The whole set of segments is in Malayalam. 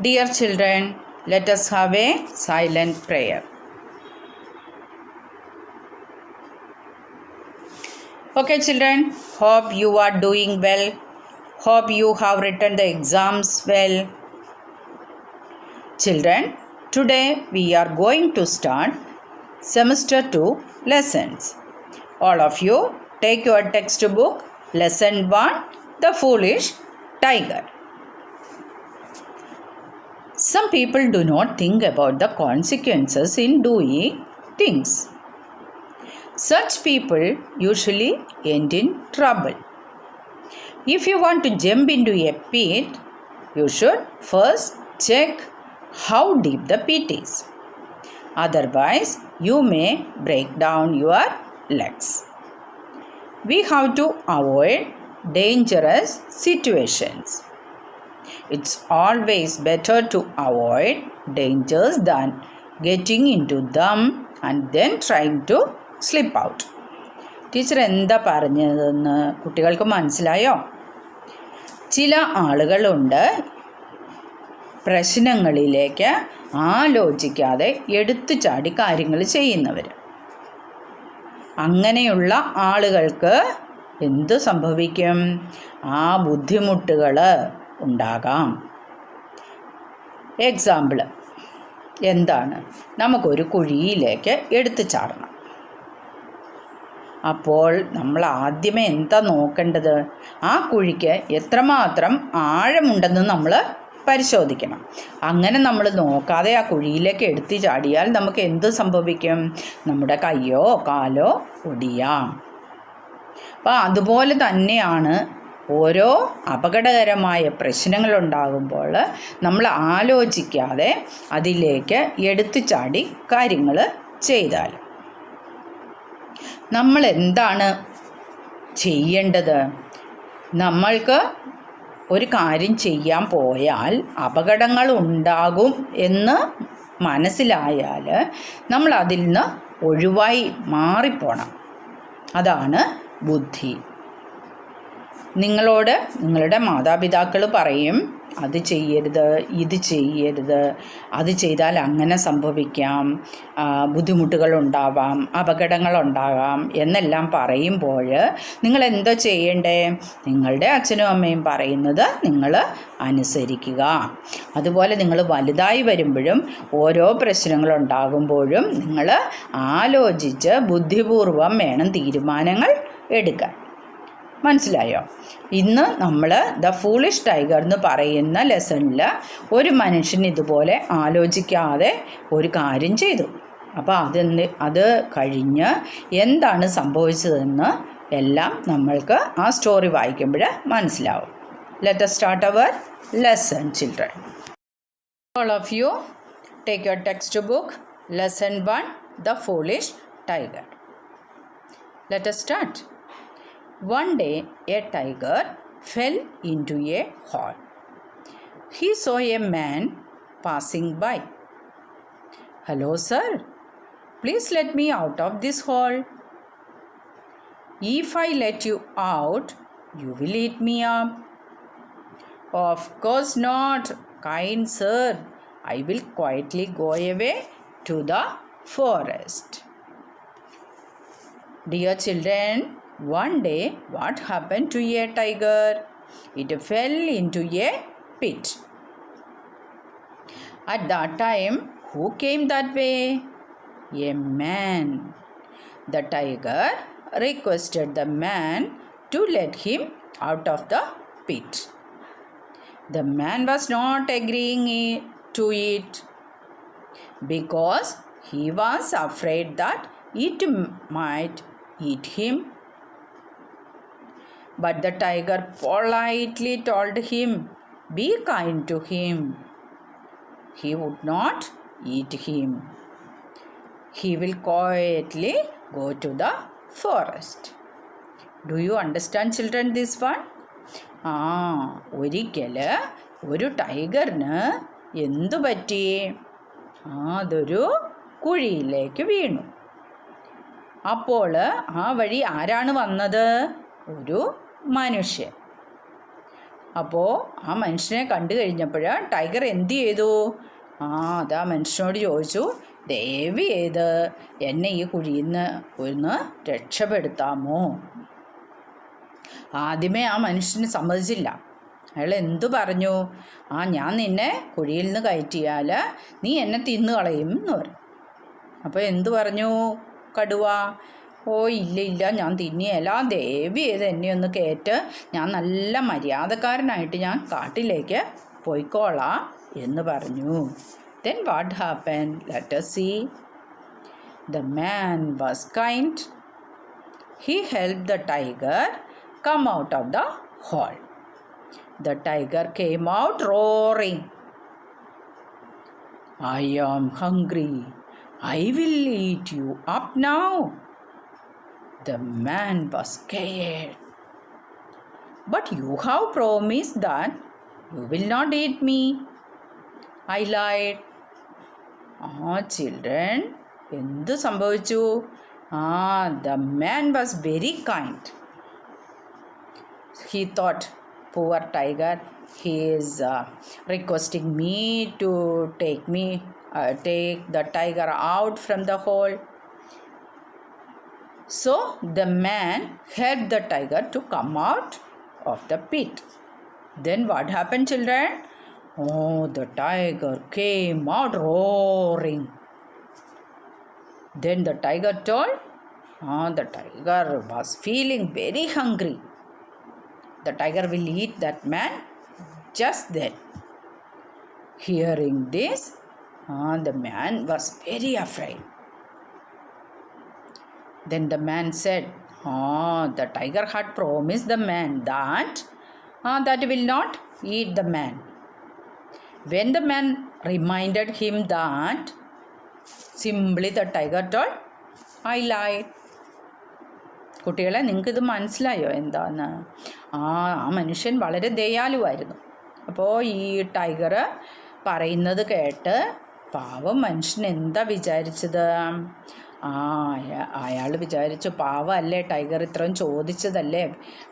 Dear children, let us have a silent prayer. Okay children, hope you are doing well. Hope you have written the exams well. Children, today we are going to start semester 2 lessons. All of you take your textbook, lesson 1, The Foolish Tiger. Some people do not think about the consequences in doing things. Such people usually end in trouble. If you want to jump into a pit, you should first check how deep the pit is. Otherwise, you may break down your legs. We have to avoid dangerous situations. It's always better to avoid dangers than getting into them and then trying to slip out. Teacher എന്താ പറഞ്ഞതെന്ന് കുട്ടികൾക്ക് മനസ്സിലായോ? ചില ആളുകളുണ്ട് പ്രശ്നങ്ങളിലേക്ക് ആലോചിക്കാതെ എടുത്തു ചാടി കാര്യങ്ങൾ ചെയ്യുന്നവർ. അങ്ങനെയുള്ള ആളുകൾക്ക് എന്ത് സംഭവിക്കും? ആ ബുദ്ധിമുട്ടുകൾ ഉണ്ടാകാം. എക്സാമ്പിൾ എന്താണ്? നമുക്കൊരു കുഴിയിലേക്ക് എടുത്തു ചാടണം. അപ്പോൾ നമ്മൾ ആദ്യമേ എന്താ നോക്കേണ്ടത്? ആ കുഴിക്ക് എത്രമാത്രം ആഴമുണ്ടെന്ന് നമ്മൾ പരിശോധിക്കണം. അങ്ങനെ നമ്മൾ നോക്കാതെ ആ കുഴിയിലേക്ക് എടുത്തു ചാടിയാൽ നമുക്ക് എന്ത് സംഭവിക്കും? നമ്മുടെ കയ്യോ കാലോ ഒടിയാം. അപ്പോൾ അതുപോലെ തന്നെയാണ് ഓരോ അപകടകരമായ പ്രശ്നങ്ങളുണ്ടാകുമ്പോൾ നമ്മൾ ആലോചിക്കാതെ അതിലേക്ക് എടുത്തു ചാടി കാര്യങ്ങൾ ചെയ്താൽ നമ്മൾ എന്താണ് ചെയ്യേണ്ടത്? നമ്മൾക്ക് ഒരു കാര്യം ചെയ്യാൻ പോയാൽ അപകടങ്ങൾ ഉണ്ടാകും എന്ന് മനസ്സിലായാൽ നമ്മൾ അതിൽ നിന്ന് ഒഴിവായി മാറിപ്പോണം. അതാണ് ബുദ്ധി. നിങ്ങളോട് നിങ്ങളുടെ മാതാപിതാക്കൾ പറയും, അത് ചെയ്യരുത്, ഇത് ചെയ്യരുത്, അത് ചെയ്താൽ അങ്ങനെ സംഭവിക്കാം, ബുദ്ധിമുട്ടുകളുണ്ടാവാം, അപകടങ്ങളുണ്ടാകാം എന്നെല്ലാം പറയുമ്പോൾ നിങ്ങൾ എന്താ ചെയ്യേണ്ടേ? നിങ്ങളുടെ അച്ഛനും അമ്മയും പറയുന്നത് നിങ്ങൾ അനുസരിക്കുക. അതുപോലെ നിങ്ങൾ വലുതായി വരുമ്പോഴും ഓരോ പ്രശ്നങ്ങളുണ്ടാകുമ്പോഴും നിങ്ങൾ ആലോചിച്ച് ബുദ്ധിപൂർവം വേണം തീരുമാനങ്ങൾ എടുക്കാൻ. മനസ്സിലായോ? ഇന്ന് നമ്മൾ ദ ഫൂളിഷ് ടൈഗർ എന്ന് പറയുന്ന ലെസണിൽ ഒരു മനുഷ്യൻ ഇതുപോലെ ആലോചിക്കാതെ ഒരു കാര്യം ചെയ്തു. അപ്പോൾ അത് കഴിഞ്ഞ് എന്താണ് സംഭവിച്ചതെന്ന് എല്ലാം നമ്മൾക്ക് ആ സ്റ്റോറി വായിക്കുമ്പോൾ മനസ്സിലാവും. Let us start our lesson, children. All of you take your textbook, lesson 1, The Foolish Tiger. Let us start. One day, a tiger fell into a hole. He saw a man passing by. "Hello, sir. Please let me out of this hole." "If I let you out, you will eat me up." "Of course not, kind sir. I will quietly go away to the forest." Dear children, one day, what happened to a tiger? It fell into a pit. At that time, who came that way? A man. The tiger requested the man to let him out of the pit. The man was not agreeing to it because he was afraid that it might eat him. But the tiger politely told him, be kind to him. He would not eat him. He will quietly go to the forest. Do you understand, children, this one? ഒരിക്കൽ ഒരു ടൈഗറിന് എന്തു പറ്റി? അതൊരു കുഴിയിലേക്ക് വീണു. അപ്പോൾ ആ വഴി ആരാണ് വന്നത്? ഒരു മനുഷ്യൻ. അപ്പോൾ ആ മനുഷ്യനെ കണ്ടു കഴിഞ്ഞപ്പോൾ ടൈഗർ എന്ത് ചെയ്തു? അതാ മനുഷ്യനോട് ചോദിച്ചു, ദയവ് ചെയ്ത് എന്നെ ഈ കുഴിയിൽ നിന്ന് ഒന്ന് രക്ഷപ്പെടുത്താമോ? ആദ്യമേ ആ മനുഷ്യന് സമ്മതിച്ചില്ല. അയാൾ എന്തു പറഞ്ഞു? ഞാൻ നിന്നെ കുഴിയിൽ നിന്ന് കയറ്റിയാൽ നീ എന്നെ തിന്നു കളയും എന്ന് പറഞ്ഞു. അപ്പോൾ എന്തു പറഞ്ഞു കടുവ? ഇല്ല ഞാൻ തിന്നിയല്ല, ദയവ് ചെയ്ത് എന്നെ ഒന്ന് കയറ്റ്, ഞാൻ നല്ല മര്യാദക്കാരനായിട്ട് ഞാൻ കാട്ടിലേക്ക് പോയിക്കോളാം എന്ന് പറഞ്ഞു. Then what happened? Let us see. The man was kind. He helped the tiger come out of the hole. The tiger came out roaring. I am hungry. I will eat you up now. The man was scared. But you have promised that you will not eat me. I lied. Children, എന്ത് സംഭവിച്ചു? The man was very kind. He thought, poor tiger, he is requesting me to take the tiger out from the hole. So the man helped the tiger to come out of the pit. Then what happened, children? The tiger came out roaring. Then the tiger told, the tiger was feeling very hungry. The tiger will eat that man just then. Hearing this, the man was very afraid. Then the man said, the tiger had promised the man that will not eat the man. When the man reminded him that, simply the tiger told, I lied. കുട്ടികളെ, നിങ്ങൾക്കിത് മനസ്സിലായോ എന്താന്ന്? ആ മനുഷ്യൻ വളരെ ദയാലുവായിരുന്നു. അപ്പോൾ ഈ ടൈഗർ പറയുന്നത് കേട്ട് പാവം മനുഷ്യൻ എന്താ വിചാരിച്ചത്? അയാൾ വിചാരിച്ചു, പാവമല്ലേ ടൈഗർ ഇത്രയും ചോദിച്ചതല്ലേ,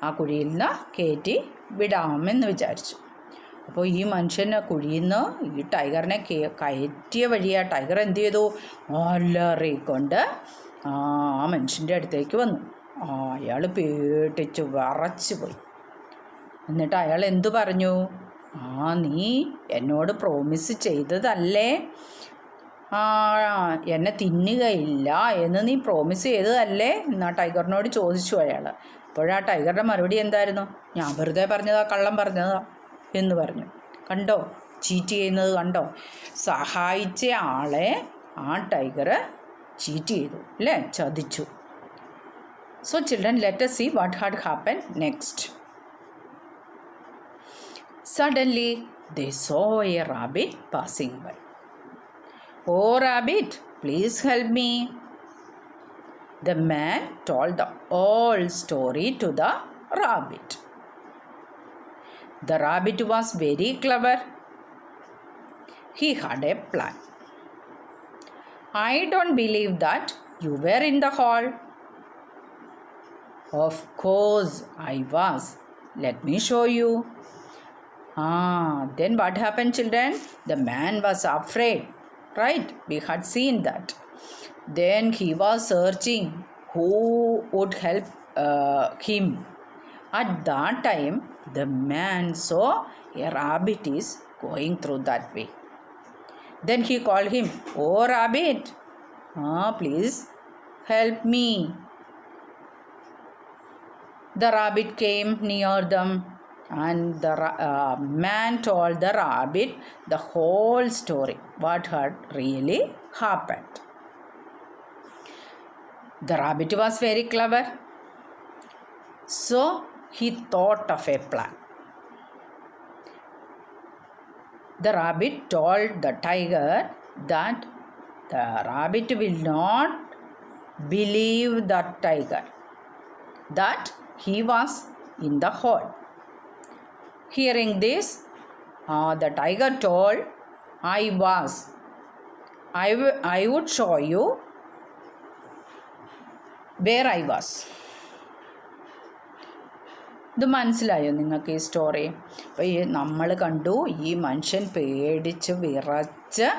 ആ കുഴിയിൽ നിന്ന് കയറ്റി വിടാമെന്ന് വിചാരിച്ചു. അപ്പോൾ ഈ മനുഷ്യന് കുഴിയിൽ നിന്ന് ഈ ടൈഗറിനെ കയറ്റിയ വഴിയാ ടൈഗർ എന്ത് ചെയ്തു? അലറിക്കൊണ്ട് ആ മനുഷ്യൻ്റെ അടുത്തേക്ക് വന്നു. അയാൾ പേടിച്ചു വിറച്ചു പോയി. എന്നിട്ട് അയാൾ എന്തു പറഞ്ഞു? നീ എന്നോട് പ്രോമിസ് ചെയ്തതല്ലേ, എന്നെ തിന്നുകയില്ല എന്ന് നീ പ്രോമിസ് ചെയ്തതല്ലേ എന്നാ ടൈഗറിനോട് ചോദിച്ചു അയാൾ. അപ്പോഴാ ടൈഗറുടെ മറുപടി എന്തായിരുന്നു? ഞാൻ വെറുതെ പറഞ്ഞതാ, കള്ളം പറഞ്ഞതാ എന്ന് പറഞ്ഞു. കണ്ടോ, ചീറ്റ് ചെയ്യുന്നത് കണ്ടോ? സഹായിച്ച ആളെ ആ ടൈഗർ ചീറ്റ് ചെയ്തു അല്ലേ, ചതിച്ചു. So children, let us see what had happened next. Suddenly they saw a rabbit passing by. Oh rabbit, please help me. The man told the whole story to the rabbit. The rabbit was very clever. He had a plan. I don't believe that you were in the hall. Of course I was. Let me show you. Then what happened, children? The man was afraid, right? We had seen that. Then he was searching who would help him. At that time, the man saw a rabbit is going through that way. Then he called him, "Oh rabbit, please help me." The rabbit came near them, and the man told the rabbit the whole story, what had really happened. The rabbit was very clever, so he thought of a plan. The rabbit told the tiger that the rabbit will not believe the tiger, that he was in the hole. Hearing this, the tiger told, I would show you where I was. ഇത് മനസ്സിലായോ നിങ്ങൾക്ക് ഈ സ്റ്റോറി? അപ്പോൾ നമ്മൾ കണ്ടു ഈ മനുഷ്യൻ പേടിച്ച് വിറച്ച്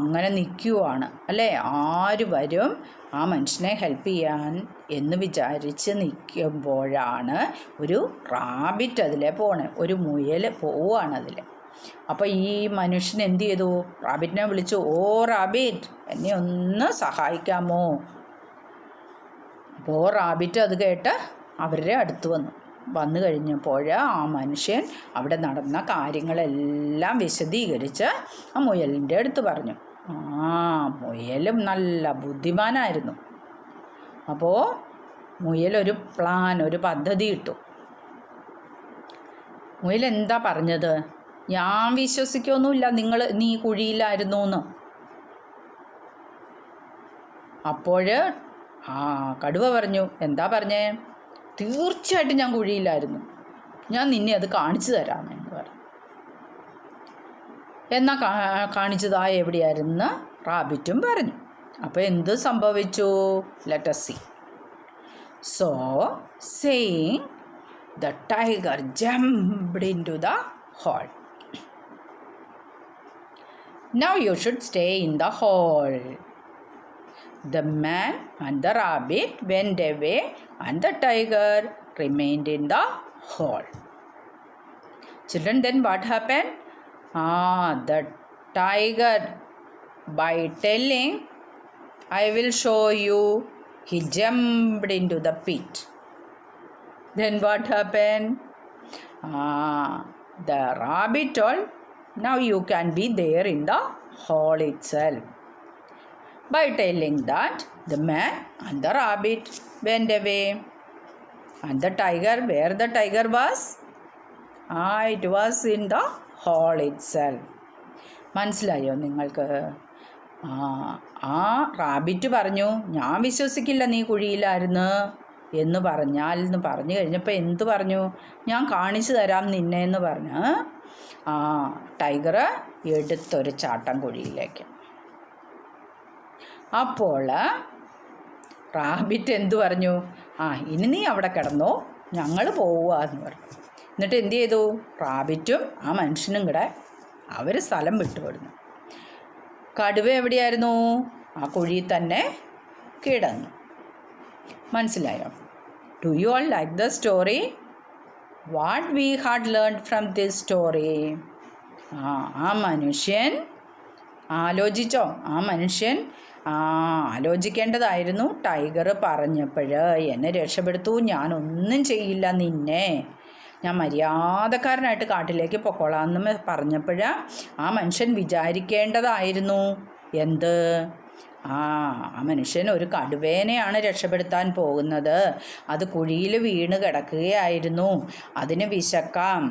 അങ്ങനെ നിൽക്കുവാണ് അല്ലേ. ആര് വരും ആ മനുഷ്യനെ ഹെൽപ്പ് ചെയ്യാൻ എന്ന് വിചാരിച്ച് നിൽക്കുമ്പോഴാണ് ഒരു റാബിറ്റ് അതിലെ പോണേ, ഒരു മുയൽ പോവുകയാണ് അതിൽ. അപ്പോൾ ഈ മനുഷ്യൻ എന്ത് ചെയ്തു? റാബിറ്റിനെ വിളിച്ചു, ഓ റാബിറ്റ്, എന്നെ ഒന്ന് സഹായിക്കാമോ? അപ്പോൾ റാബിറ്റ് അത് കേട്ട് അവരുടെ അടുത്ത് വന്നു കഴിഞ്ഞപ്പോൾ ആ മനുഷ്യൻ അവിടെ നടന്ന കാര്യങ്ങളെല്ലാം വിശദീകരിച്ച് ആ മുയലിൻ്റെ അടുത്ത് പറഞ്ഞു. മുയലും നല്ല ബുദ്ധിമാനായിരുന്നു. അപ്പോൾ മുയലൊരു ഒരു പദ്ധതി ഇട്ടു. മുയൽ എന്താ പറഞ്ഞത്? ഞാൻ വിശ്വസിക്കൊന്നുമില്ല നീ കുഴിയിലായിരുന്നു എന്ന്. അപ്പോൾ കടുവ പറഞ്ഞു, എന്താ പറഞ്ഞേ? തീർച്ചയായിട്ടും ഞാൻ കുഴിയിലായിരുന്നു, ഞാൻ നിന്നെ അത് കാണിച്ചു തരാമെന്ന് പറഞ്ഞു. എന്നാൽ കാണിച്ചതാ എവിടെയായിരുന്നു റാബിറ്റും പറഞ്ഞു. അപ്പോൾ എന്ത് സംഭവിച്ചു? Let us see. So saying, the tiger jumped into the hole. Now you should stay in the hole. The man and the rabbit went away and the tiger remained in the hole. Children, then what happened? The tiger, by telling, I will show you, he jumped into the pit. Then what happened? The rabbit told, now you can be there in the hole itself. By telling that, the man and the rabbit went away. And the tiger, where the tiger was? It was in the hole itself. മനസ്സിലായോ നിങ്ങൾക്ക്? ആ റാബിറ്റ് പറഞ്ഞു, ഞാൻ വിശ്വസിക്കില്ല നീ കുഴിയിലായിരുന്നു എന്ന് പറഞ്ഞു കഴിഞ്ഞപ്പോൾ എന്ത് പറഞ്ഞു? ഞാൻ കാണിച്ചു തരാം നിന്നെ എന്ന് പറഞ്ഞു ടൈഗർ എടുത്തൊരു ചാട്ടം കുഴിയിലേക്ക്. അപ്പോൾ റാബിറ്റ് എന്തു പറഞ്ഞു? ഇനി നീ അവിടെ കിടന്നോ, ഞങ്ങൾ പോവുക എന്ന് പറഞ്ഞു. എന്നിട്ട് എന്തു ചെയ്തു? റാബിറ്റും ആ മനുഷ്യനും കൂടെ അവർ സ്ഥലം വിട്ടുകൊടുന്നു. കടുവ എവിടെയായിരുന്നു? ആ കുഴിയിൽ തന്നെ കിടന്നു. മനസ്സിലായോ? Do you all like the story? What we had learn from this story? ആ മനുഷ്യൻ ആലോചിച്ചോ? ആ മനുഷ്യൻ ആലോചിക്കേണ്ടതായിരുന്നു. ടൈഗർ പറഞ്ഞപ്പോൾ എന്നെ രക്ഷപ്പെടുത്തൂ, ഞാനൊന്നും ചെയ്യില്ല നിന്നെ, ഞാൻ മര്യാദക്കാരനായിട്ട് കാട്ടിലേക്ക് പൊക്കോളാമെന്ന് പറഞ്ഞപ്പോൾ ആ മനുഷ്യൻ വിചാരിക്കേണ്ടതായിരുന്നു എന്ത്? ആ മനുഷ്യൻ ഒരു കടുവേനെയാണ് രക്ഷപ്പെടുത്താൻ പോകുന്നത്, അത് കുഴിയിൽ വീണ് കിടക്കുകയായിരുന്നു, അതിന് വിശക്കാം,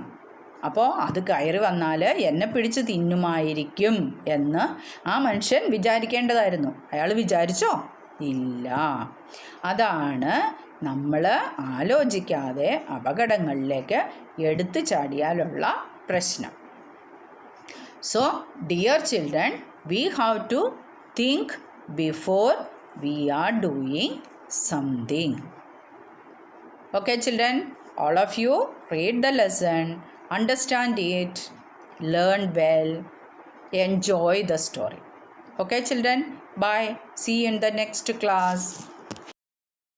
അപ്പോൾ അത് കയറി വന്നാൽ എന്നെ പിടിച്ച് തിന്നുമായിരിക്കും എന്ന് ആ മനുഷ്യൻ വിചാരിക്കേണ്ടതായിരുന്നു. അയാൾ വിചാരിച്ചോ? ഇല്ല. അതാണ് നമ്മൾ ആലോചിക്കാതെ അപകടങ്ങളിലേക്ക് എടുത്തു ചാടിയാലുള്ള പ്രശ്നം. So dear children, we have to think before we are doing something. Okay children, all of you read the lesson, understand it, learn well, enjoy the story. Okay children, bye, see you in the next class.